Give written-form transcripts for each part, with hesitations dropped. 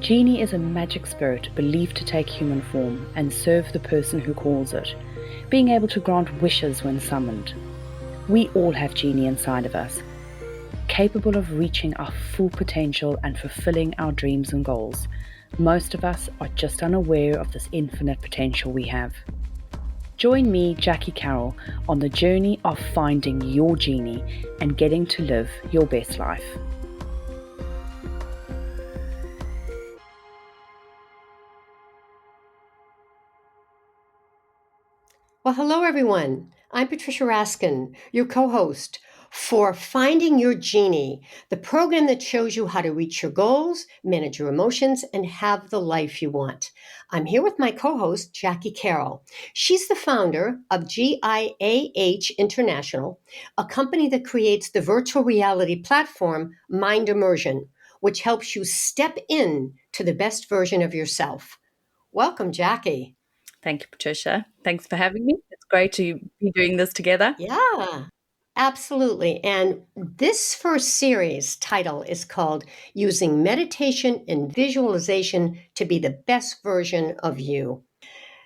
Genie is a magic spirit believed to take human form and serve the person who calls it, being able to grant wishes when summoned. We all have Genie inside of us, capable of reaching our full potential and fulfilling our dreams and goals. Most of us are just unaware of this infinite potential we have. Join me, Jackie Carroll, on the journey of finding your Genie and getting to live your best life. Well, hello, everyone. I'm Patricia Raskin, your co-host for Finding Your Genie, the program that shows you how to reach your goals, manage your emotions, and have the life you want. I'm here with my co-host, Jackie Carroll. She's the founder of GIAH International, a company that creates the virtual reality platform Mind Immersion, which helps you step in to the best version of yourself. Welcome, Jackie. Thank you, Patricia. Thanks for having me. It's great to be doing this together. Yeah, absolutely. And this first series title is called Using Meditation and Visualization to Be the Best Version of You.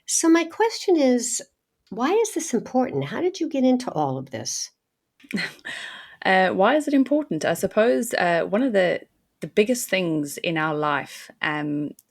So, my question is, why is this important? How did you get into all of this? Why is it important? I suppose one of the biggest things in our life,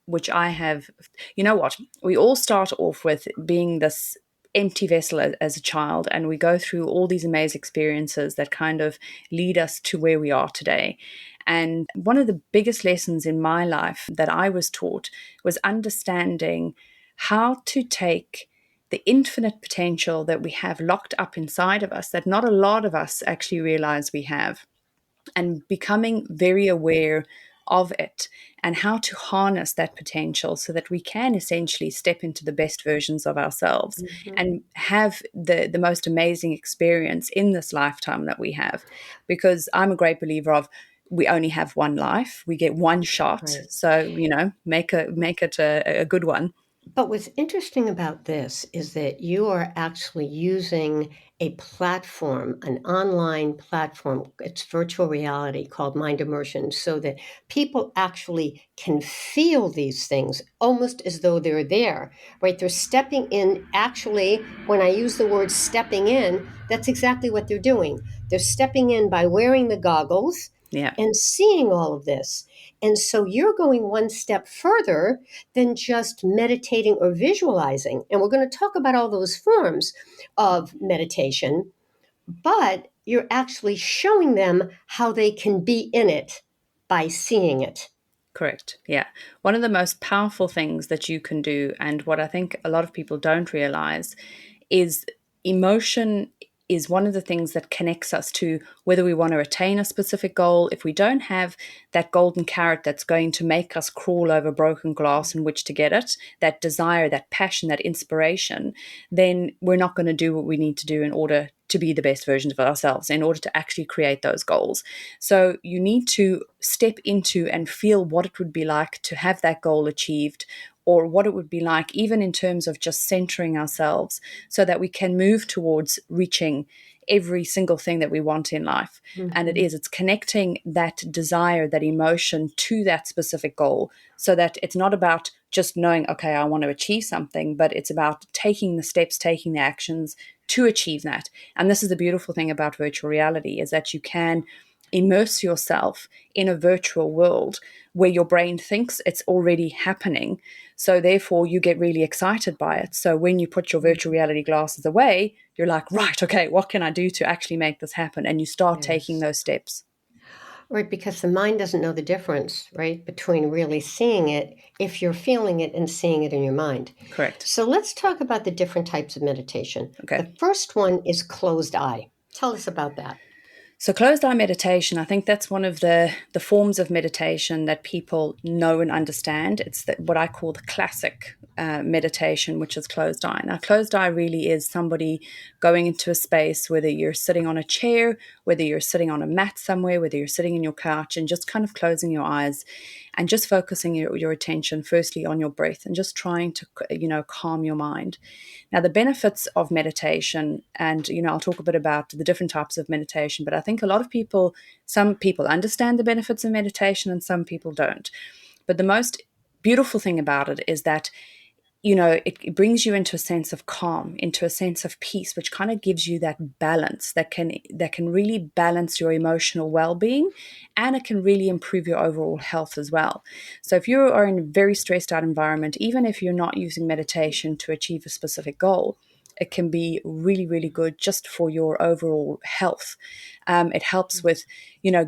which I have, you know what, we all start off with being this empty vessel as a child, and we go through all these amazing experiences that kind of lead us to where we are today. And one of the biggest lessons in my life that I was taught was understanding how to take the infinite potential that we have locked up inside of us, that not a lot of us actually realize we have, and becoming very aware of it and how to harness that potential so that we can essentially step into the best versions of ourselves Mhm. and have the most amazing experience in this lifetime that we have. Because I'm a great believer of we only have one life, we get one shot, Right. so make it a good one. But what's interesting about this is that you are actually using a platform, an online platform, it's virtual reality called Mind Immersion, so that people actually can feel these things almost as though they're there, right? They're stepping in. Actually, when I use the word stepping in, that's exactly what they're doing. They're stepping in by wearing the goggles Yeah. and seeing all of this. And so you're going one step further than just meditating or visualizing. And we're going to talk about all those forms of meditation, but you're actually showing them how they can be in it by seeing it. Correct. Yeah. One of the most powerful things that you can do, and what I think a lot of people don't realize, is emotion is one of the things that connects us to whether we want to attain a specific goal. If we don't have that golden carrot that's going to make us crawl over broken glass in which to get it, that desire, that passion, that inspiration, then we're not going to do what we need to do in order to be the best version of ourselves, in order to actually create those goals. So you need to step into and feel what it would be like to have that goal achieved, or what it would be like, even in terms of just centering ourselves, so that we can move towards reaching every single thing that we want in life. And Mhm. it's connecting that desire, that emotion to that specific goal, so that it's not about just knowing, okay, I want to achieve something, but it's about taking the steps, taking the actions to achieve that. And this is the beautiful thing about virtual reality, is that you can immerse yourself in a virtual world where your brain thinks it's already happening. So therefore you get really excited by it. So when you put your virtual reality glasses away, you're like, right, okay, what can I do to actually make this happen? And you start taking Yes. those steps. Right, because the mind doesn't know the difference, right, between really seeing it if you're feeling it and seeing it in your mind. Correct. So let's talk about the different types of meditation. Okay. The first one is closed eye. Tell us about that. So closed eye meditation, I think that's one of the forms of meditation that people know and understand. It's what I call the classic meditation, which is closed eye. Now, closed eye really is somebody going into a space, whether you're sitting on a chair, whether you're sitting on a mat somewhere, whether you're sitting in your couch, and just kind of closing your eyes and just focusing your attention firstly on your breath and just trying to, calm your mind. Now, the benefits of meditation, and I'll talk a bit about the different types of meditation, but I think a lot of people, some people understand the benefits of meditation and some people don't. But the most beautiful thing about it is that it brings you into a sense of calm, into a sense of peace, which kind of gives you that balance that can really balance your emotional well-being, and it can really improve your overall health as well. So if you are in a very stressed out environment, even if you're not using meditation to achieve a specific goal, it can be really, really good just for your overall health. It helps with,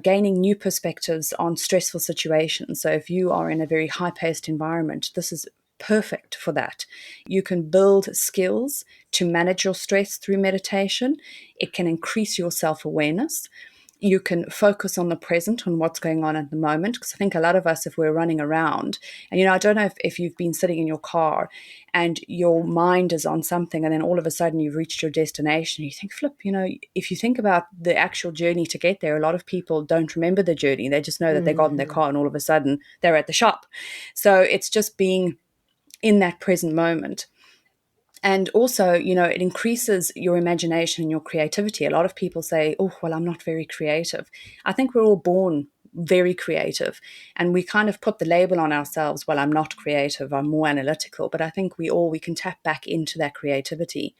gaining new perspectives on stressful situations. So if you are in a very high-paced environment, this is perfect for that. You can build skills to manage your stress through meditation. It can increase your self-awareness. You can focus on the present, on what's going on at the moment. Because I think a lot of us, if we're running around, and I don't know if you've been sitting in your car and your mind is on something, and then all of a sudden you've reached your destination, you think, flip, if you think about the actual journey to get there, a lot of people don't remember the journey. They just know that they got in their car and all of a sudden they're at the shop. So it's just being in that present moment. And also, it increases your imagination and your creativity. A lot of people say, oh, well, I'm not very creative. I think we're all born very creative, and we kind of put the label on ourselves, well, I'm not creative, I'm more analytical. But I think we can tap back into that creativity.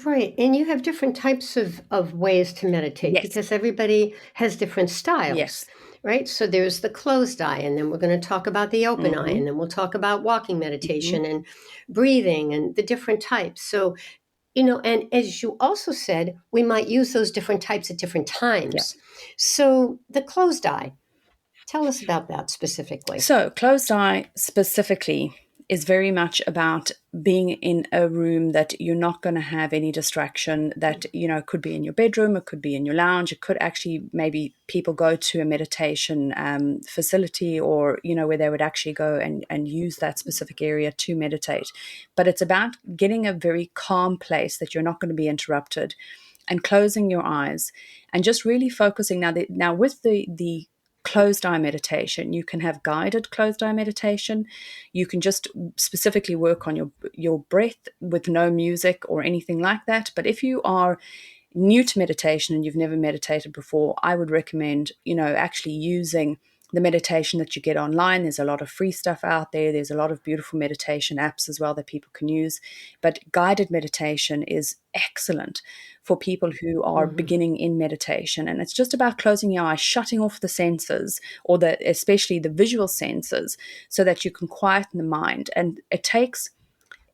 Right. And you have different types of ways to meditate Yes, because everybody has different styles, yes. right? So there's the closed eye, and then we're going to talk about the open eye, Hmm. and then we'll talk about walking Hmm. meditation and breathing and the different types. So, and as you also said, we might use those different types at different Yeah. times. So the closed eye, tell us about that specifically. So, closed eye specifically is very much about being in a room that you're not going to have any distraction. That, could be in your bedroom, it could be in your lounge, it could actually, maybe people go to a meditation facility, or, where they would actually go and use that specific area to meditate. But it's about getting a very calm place that you're not going to be interrupted, and closing your eyes and just really focusing. Now with the closed eye meditation, you can have guided closed eye meditation. You can just specifically work on your breath with no music or anything like that. But if you are new to meditation and you've never meditated before, I would recommend, actually using the meditation that you get online. There's a lot of free stuff out there. There's a lot of beautiful meditation apps as well that people can use. But guided meditation is excellent for people who are Hmm. beginning in meditation. And it's just about closing your eyes, shutting off the senses, or especially the visual senses, so that you can quieten the mind. And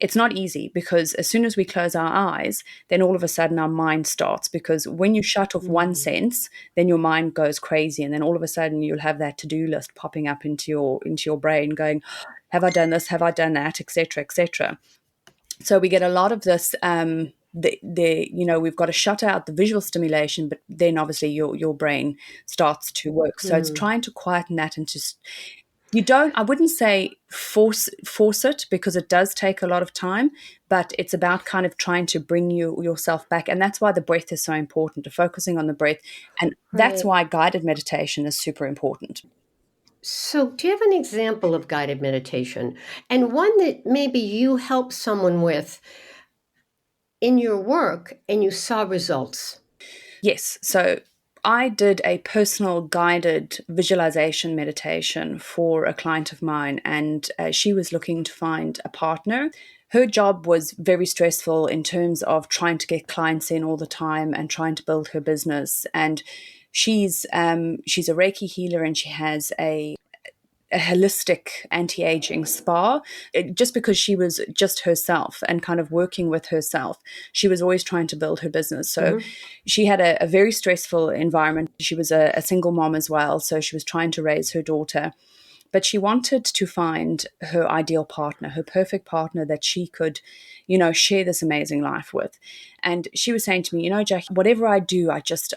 it's not easy, because as soon as we close our eyes, then all of a sudden our mind starts. Because when you shut off one Hmm. sense, then your mind goes crazy, and then all of a sudden you'll have that to-do list popping up into your brain, going, "Have I done this? Have I done that?" Etc. Etc. So we get a lot of this. We've got to shut out the visual stimulation, but then obviously your brain starts to work. So it's Hmm. trying to quieten that and just you don't, I wouldn't say force it, because it does take a lot of time, but it's about kind of trying to bring yourself back. And that's why the breath is so important, to focusing on the breath. And that's Right. why guided meditation is super important. So, do you have an example of guided meditation and one that maybe you help someone with in your work and you saw results? Yes. So I did a personal guided visualization meditation for a client of mine, and she was looking to find a partner. Her job was very stressful in terms of trying to get clients in all the time and trying to build her business. And she's a Reiki healer, and she has a holistic anti-aging spa. Just because she was just herself and kind of working with herself, she was always trying to build her business. So Hmm. she had a very stressful environment. She was a single mom as well, so she was trying to raise her daughter, but she wanted to find her ideal partner, her perfect partner that she could, share this amazing life with. And she was saying to me, Jackie, whatever I do, I just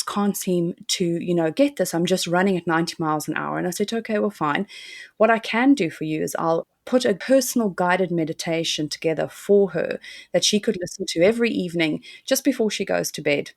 can't seem to, get this. I'm just running at 90 miles an hour. And I said, okay, well, fine. What I can do for you is I'll put a personal guided meditation together for her that she could listen to every evening just before she goes to bed.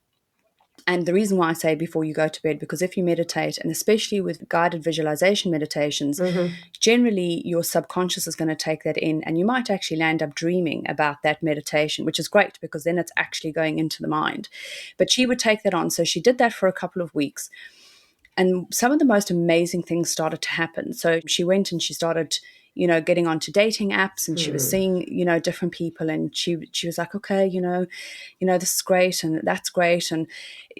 And the reason why I say before you go to bed, because if you meditate, and especially with guided visualization meditations, Hmm. generally your subconscious is going to take that in, and you might actually land up dreaming about that meditation, which is great because then it's actually going into the mind. But she would take that on. So she did that for a couple of weeks. And some of the most amazing things started to happen. So she went and she started, getting onto dating apps, and she was Mm. seeing, different people, and she was like, okay, this is great and that's great. And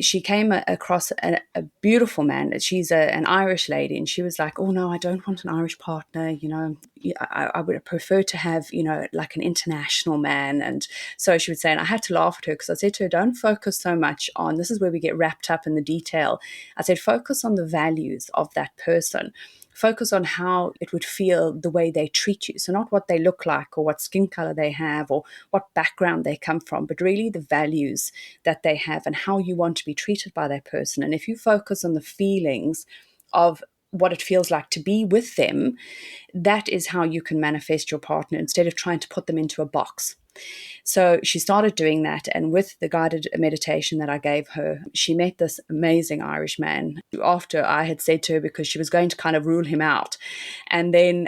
she came across a beautiful man. She's an Irish lady, and she was like, oh no, I don't want an Irish partner. I would prefer to have, like an international man. And so she would say, and I had to laugh at her because I said to her, don't focus so much on, this is where we get wrapped up in the detail. I said, focus on the values of that person. Focus on how it would feel the way they treat you. So not what they look like or what skin color they have or what background they come from, but really the values that they have and how you want to be treated by that person. And if you focus on the feelings of what it feels like to be with them, that is how you can manifest your partner instead of trying to put them into a box. So she started doing that. And with the guided meditation that I gave her, she met this amazing Irish man after I had said to her, because she was going to kind of rule him out. And then,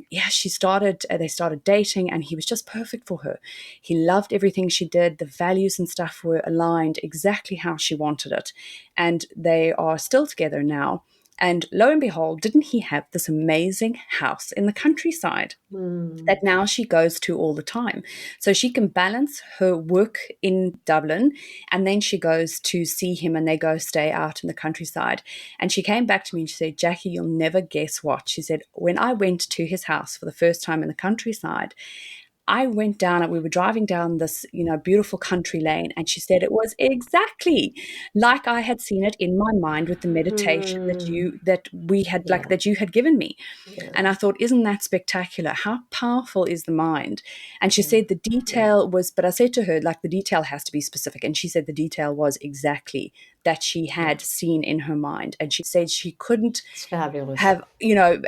they started dating, and he was just perfect for her. He loved everything she did. The values and stuff were aligned exactly how she wanted it. And they are still together now. And lo and behold, didn't he have this amazing house in the countryside Mm. that now she goes to all the time? So she can balance her work in Dublin, and then she goes to see him, and they go stay out in the countryside. And she came back to me and she said, Jackie, you'll never guess what. She said, when I went to his house for the first time in the countryside, I went down, and we were driving down this, beautiful country lane. And she said it was exactly like I had seen it in my mind with the meditation Mm. that we had, like, Yeah. that you had given me. Yeah. And I thought, isn't that spectacular? How powerful is the mind? And she Yeah. said the detail was, but I said to her, like, the detail has to be specific. And she said the detail was exactly that she Yeah. had seen in her mind. And she said she couldn't It's fabulous. have,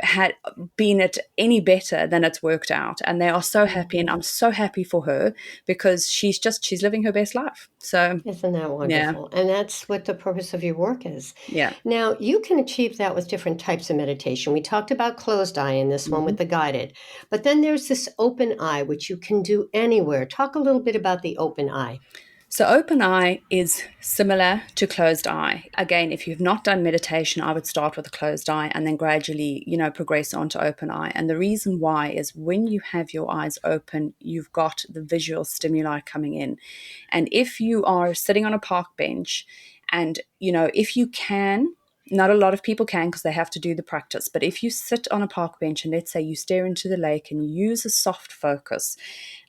had been it any better than it's worked out. And they are so happy. And Mhm. I'm so happy for her because she's living her best life. So, Isn't that yeah, wonderful? And that's what the purpose of your work is. yeah. Now, you can achieve that with different types of meditation. We talked about closed eye in this one Mhm. with the guided, but then there's this open eye, which you can do anywhere. Talk a little bit about the open eye. So, open eye is similar to closed eye. Again, if you've not done meditation, I would start with a closed eye and then gradually, progress on to open eye. And the reason why is when you have your eyes open, you've got the visual stimuli coming in. And if you are sitting on a park bench, and, if you can, not a lot of people can because they have to do the practice, but if you sit on a park bench and let's say you stare into the lake and you use a soft focus,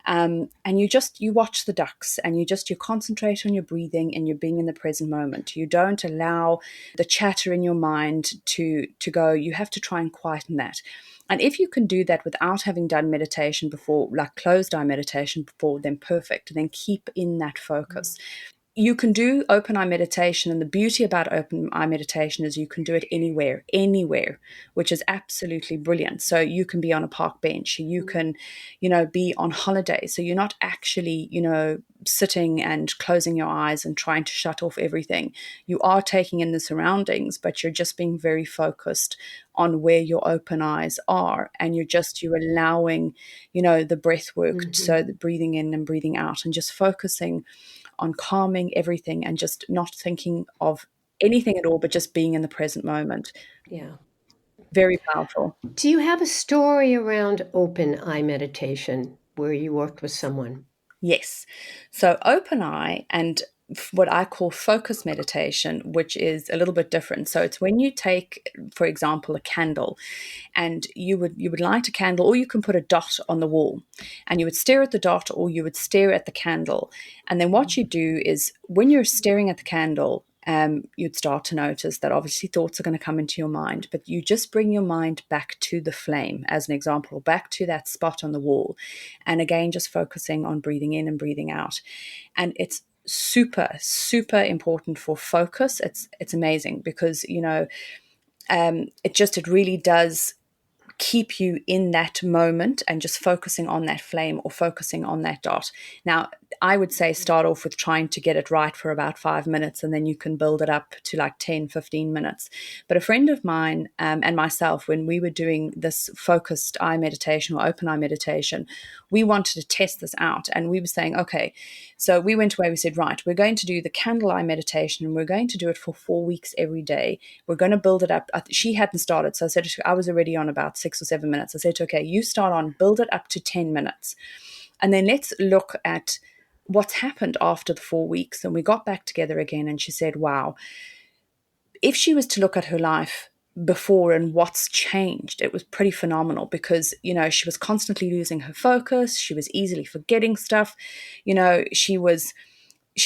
and you watch the ducks, and you concentrate on your breathing and you're being in the present moment. You don't allow the chatter in your mind to go. You have to try and quieten that. And if you can do that without having done meditation before, like closed eye meditation before, then perfect. Then keep in that focus. You can do open eye meditation, and the beauty about open eye meditation is you can do it anywhere, which is absolutely brilliant. So you can be on a park bench, you can, be on holiday. So you're not actually, sitting and closing your eyes and trying to shut off everything. You are taking in the surroundings, but you're just being very focused on where your open eyes are, and you're allowing, the breath work, Hmm. so the breathing in and breathing out, and just focusing on calming everything and just not thinking of anything at all, but just being in the present moment. Yeah. Very powerful. Do you have a story around open eye meditation where you worked with someone? Yes. So open eye and what I call focus meditation, which is a little bit different. So it's when you take, for example, a candle, and you would light a candle, or you can put a dot on the wall, and you would stare at the dot, or you would stare at the candle. And then what you do is when you're staring at the candle, you'd start to notice that obviously thoughts are going to come into your mind, but you just bring your mind back to the flame, as an example, back to that spot on the wall. And again, just focusing on breathing in and breathing out. And it's super important for focus. It's amazing because, it really does keep you in that moment and just focusing on that flame or focusing on that dot. Now, I would say start off with trying to get it right for about 5 minutes, and then you can build it up to like 10, 15 minutes. But a friend of mine and myself, when we were doing this focused eye meditation or open eye meditation, we wanted to test this out. And we were saying, okay, so we went away, we said, right, we're going to do the candle eye meditation, and we're going to do it for 4 weeks every day. We're going to build it up. She hadn't started. So I said, I was already on about 6 or 7 minutes. I said to her, okay, you start on, build it up to 10 minutes. And then let's look at what's happened after the 4 weeks. And we got back together again, and she said, wow, if she was to look at her life before and what's changed, it was pretty phenomenal because, she was constantly losing her focus. She was easily forgetting stuff. She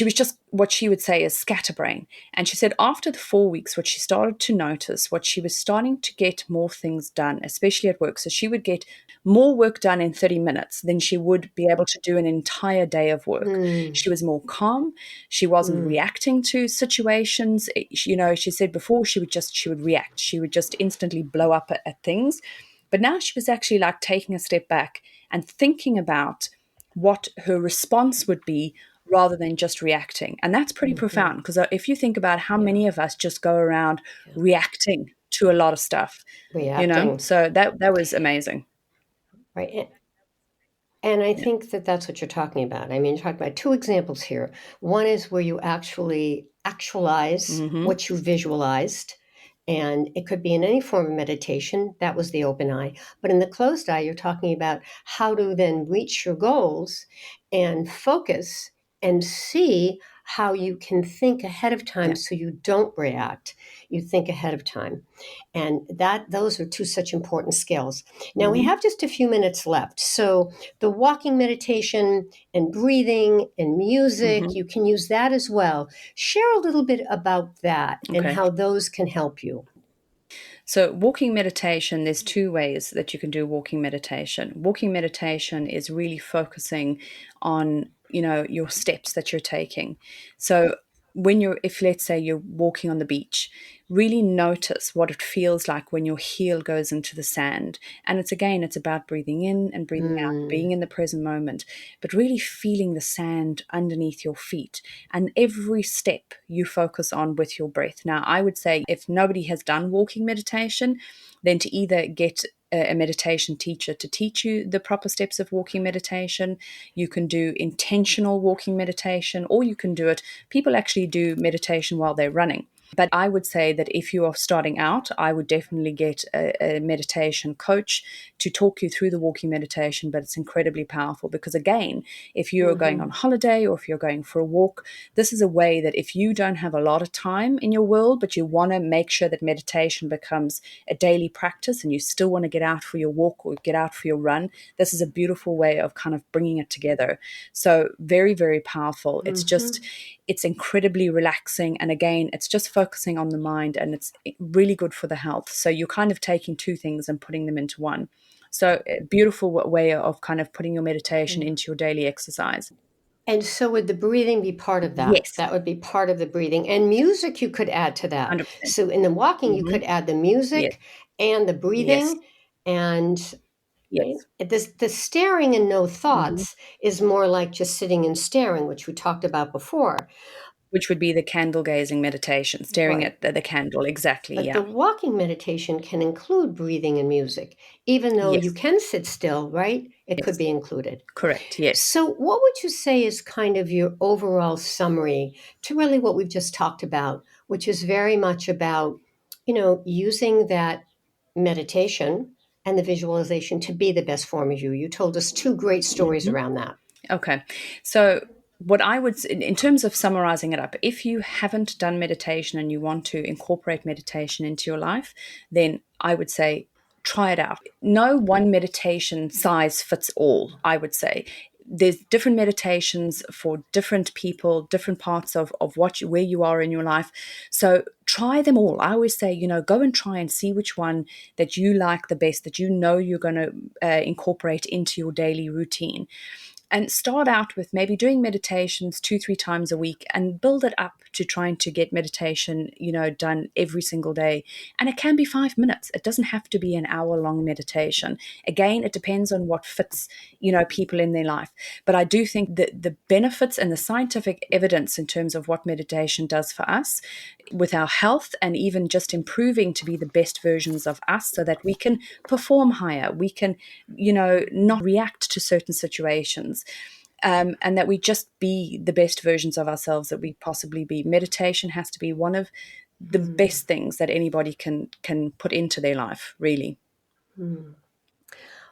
was just what she would say is scatterbrain. And she said after the 4 weeks, what she started to notice, what she was starting to get more things done, especially at work. So she would get more work done in 30 minutes than she would be able to do an entire day of work. Mm, She was more calm. She wasn't mm, reacting to situations. She said before she would react. She would just instantly blow up at things. But now she was actually like taking a step back and thinking about what her response would be rather than just reacting. And that's pretty mhm. profound because if you think about how Yeah, many of us just go around yeah. reacting to a lot of stuff, Reacting, so that was amazing. right? And I Yeah. think that that's what you're talking about. I mean, you're talking about two examples here. One is where you actually actualize Hmm. what you visualized, and it could be in any form of meditation. That was the open eye. But in the closed eye, you're talking about how to then reach your goals and focus and see how you can think ahead of time Yeah. so you don't react. You think ahead of time. And that those are two such important skills. Now we Hmm. have just a few minutes left. So the walking meditation and breathing and music, Hmm. you can use that as well. Share a little bit about that and Okay. how those can help you. So, walking meditation, there's two ways that you can do walking meditation. Walking meditation is really focusing on, your steps that you're taking. So, if let's say you're walking on the beach, really notice what it feels like when your heel goes into the sand. And it's about breathing in and breathing out, being Mm, in the present moment, but really feeling the sand underneath your feet. And every step you focus on with your breath. Now, I would say if nobody has done walking meditation, then to either get a meditation teacher to teach you the proper steps of walking meditation. You can do intentional walking meditation, or you can do it. People actually do meditation while they're running. But I would say that if you are starting out, I would definitely get a meditation coach to talk you through the walking meditation. But it's incredibly powerful because, again, if you're going on mhm, holiday or if you're going for a walk, this is a way that if you don't have a lot of time in your world, but you want to make sure that meditation becomes a daily practice and you still want to get out for your walk or get out for your run, this is a beautiful way of kind of bringing it together. So very, very powerful. mhm. It's incredibly relaxing. And again, it's just focusing on the mind, and it's really good for the health. So you're kind of taking two things and putting them into one. So a beautiful way of kind of putting your meditation Okay. into your daily exercise. And so would the breathing be part of that? Yes, That would be part of the breathing. And music you could add to that. 100%. So in the walking, you Hmm. could add the Yes, music and the yes, breathing. And right, yes. this the staring and no Hmm. thoughts is more like just sitting and staring, which we talked about before. Which would be the candle gazing meditation, staring Right. at the candle. Exactly. But the Yeah. walking meditation can include breathing and music. Even though you Yes. can sit still, right? It could Yes. be included. Correct. Yes. So, what would you say is kind of your overall summary to really what we've just talked about, which is very much about, using that meditation and the visualization to be the best form of you? You told us two great stories Mhm. around that. Okay. So, what I would, in terms of summarizing it up, if you haven't done meditation and you want to incorporate meditation into your life, then I would say try it out. No one meditation size fits all, I would say. There's different meditations for different people, different parts of where you are in your life. So try them all. I always say, go and try and see which one that you like the best, that you're going to incorporate into your daily routine, and start out with maybe doing meditations 2 3 times a week and build it up to trying to get meditation done every single day. And it can be 5 minutes. It doesn't have to be an hour long meditation. Again, it depends on what fits people in their life. But I do think that the benefits and the scientific evidence in terms of what meditation does for us with our health, and even just improving to be the best versions of us so that we can perform higher, we can not react to certain situations, and that we just be the best versions of ourselves that we possibly be. Meditation has to be one of the Hmm. best things that anybody can put into their life, really. Hmm.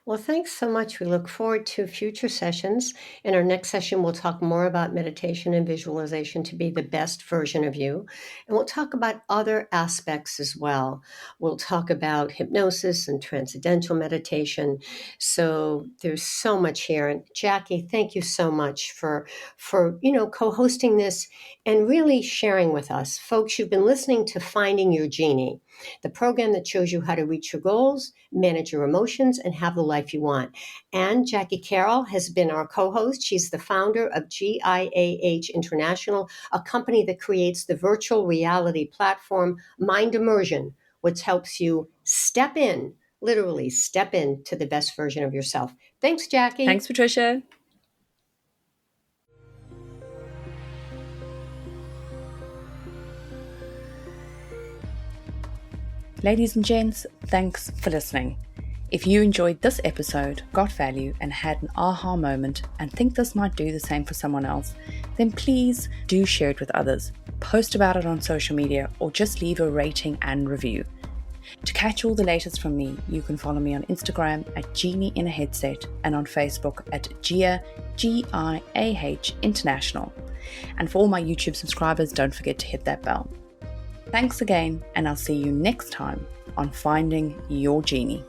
Well, thanks so much. We look forward to future sessions. In our next session, we'll talk more about meditation and visualization to be the best version of you. And we'll talk about other aspects as well. We'll talk about hypnosis and transcendental meditation. So there's so much here. And Jackie, thank you so much for co-hosting this and really sharing with us. Folks, you've been listening to Finding Your Genie, the program that shows you how to reach your goals, manage your emotions, and have the life you want. And Jackie Carroll has been our co-host. She's the founder of GIAH International, a company that creates the virtual reality platform Mind Immersion, which helps you step in, literally step into the best version of yourself. Thanks, Jackie. Thanks, Patricia. Ladies and gents, thanks for listening. If you enjoyed this episode, got value, and had an aha moment and think this might do the same for someone else, then please do share it with others. Post about it on social media or just leave a rating and review. To catch all the latest from me, you can follow me on Instagram at Genie in a Headset and on Facebook at Gia, GIAH International. And for all my YouTube subscribers, don't forget to hit that bell. Thanks again, and I'll see you next time on Finding Your Genie.